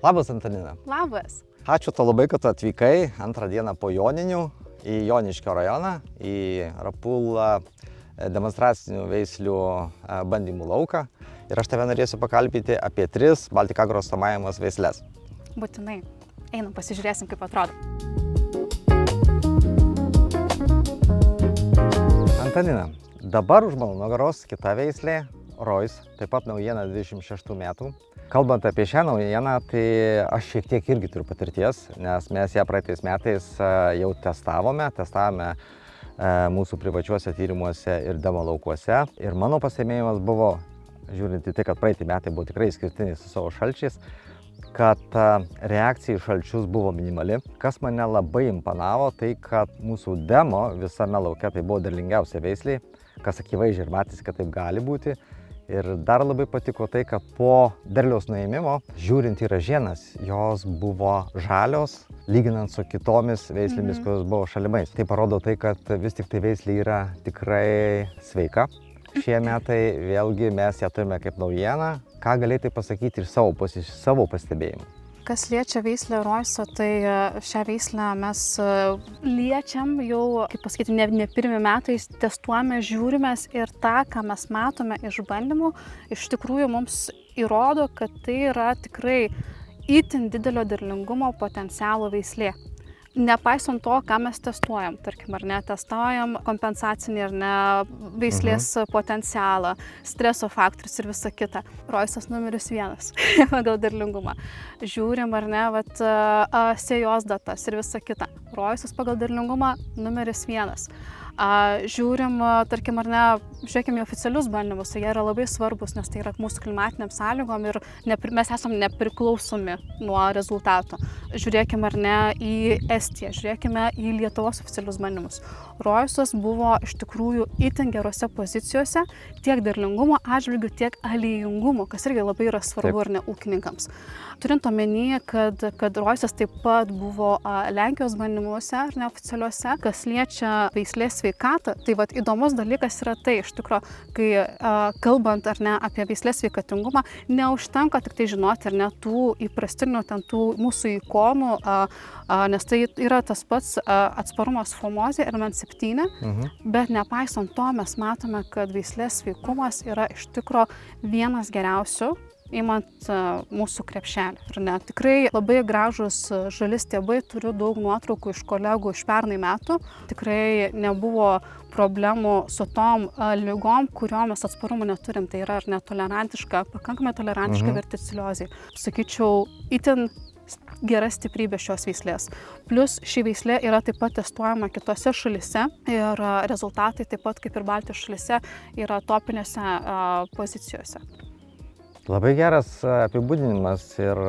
Labas, Antanina. Labas. Ačiū tau labai, kad atvykai antrą dieną po Joninių į Joniškio rajoną, į Rapulą demonstracinių veislių bandymų lauką. Ir aš tave norėsiu pakalbėti apie 3 Baltic Agro stomaijamas veisles. Būtinai. Einam, pasižiūrėsim, kaip atrodo. Antanina, dabar už mano nugaros kita veislė, Royce, taip pat naujiena 26 metų. Kalbant apie šią naujieną, tai aš šiek tiek irgi turiu patirties, nes mes ją praeitais metais jau testavome mūsų privačiuose tyrimuose ir demo laukuose. Ir mano pastebėjimas buvo, žiūrint į tai, kad praeitį metai buvo tikrai išskirtiniai su savo šalčiais, kad reakcija į šalčius buvo minimali. Kas mane labai imponavo, tai kad mūsų demo visame lauke tai buvo derlingiausia veislė, kas akivaizdžiai ir matys, kad taip gali būti. Ir dar labai patiko tai, kad po derliaus nuėmimo, žiūrint į ražienas, jos buvo žalios, lyginant su kitomis veislėmis, kurios buvo šalimais. Tai parodo tai, kad vis tik tai veislė yra tikrai sveika. Šie metai vėlgi mes ją turime kaip naujieną. Ką galėtai pasakyti iš savo pastebėjimų? Kas liečia veislę Royce, tai šią veislę mes liečiam jau, kaip pasakyti, ne pirmi metai, testuojame, žiūrimės ir tą, ką mes matome iš bandymų, iš tikrųjų mums įrodo, kad tai yra tikrai itin didelio derlingumo potencialo veislė. Nepaisant to, ką mes testuojam, tarkim, ar ne, testuojam kompensacinį ar ne veislės potencialą, streso faktorius ir visa kita. Royce'as numeris 1 pagal derlingumą. Žiūrim, ar ne, sėjos datas ir visa kita. Royce'as pagal derlingumą numeris 1. Žiūrim, tarkim, ar ne, žiūrėkime į oficialius bandymus, jie yra labai svarbus, nes tai yra mūsų klimatiniam sąlygom ir mes esame nepriklausomi nuo rezultato. Žiūrėkime, ar ne, į Estiją, žiūrėkime į Lietuvos oficialius bandymus. Royce'as buvo iš tikrųjų itin gerose pozicijose, tiek derlingumo atžvilgių, tiek aliejingumo, kas irgi labai yra svarbu ar ne ūkininkams. Turint omenyje, kad Royce'as taip pat buvo Lenkijos bandymuose ar neoficialiuose, kas liečia veislės sveikatą, tai įdomus dalykas yra tai, iš tikrųjų, kai kalbant ar ne apie veislės sveikatingumą, neužtenka tik tai žinoti ar ne tų įprastinių tų mūsų ikonų, nes tai yra tas pats atsparumas fomozė ir men7, bet nepaisant to mes matome, kad veislės sveikumas yra iš tikrųjų vienas geriausių, imant mūsų krepšelį. Tikrai labai gražus žali stiebai, turiu daug nuotraukų iš kolegų iš pernai metų. Tikrai nebuvo problemų su tom ligom, kuriuom mes atsparumų neturim. Tai yra pakankamai tolerantiška verticiliozė. Sakyčiau, itin gera stiprybė šios veislės. Plus ši veislė yra taip pat testuojama kitose šalyse ir rezultatai taip pat kaip ir Baltijos šalyse yra topinėse pozicijose. Labai geras apibūdinimas ir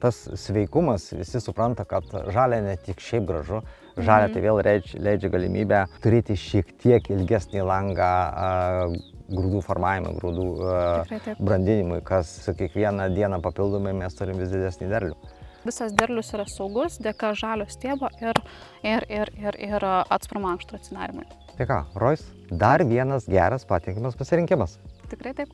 tas sveikumas, visi supranta, kad žalia ne tik šiaip gražu, žalia tai vėl leidžia galimybę turėti šiek tiek ilgesnį langą grūdų formavimui, grūdų brandinimui, kas kiekvieną dieną papildomai mes turim vis didesnį derlių. Visas derlius yra saugus dėka žalio stiebo ir atsparumo ankštų atsinarimui. Tai ką, Royce, dar vienas geras patinkamas pasirinkimas. Tikrai taip.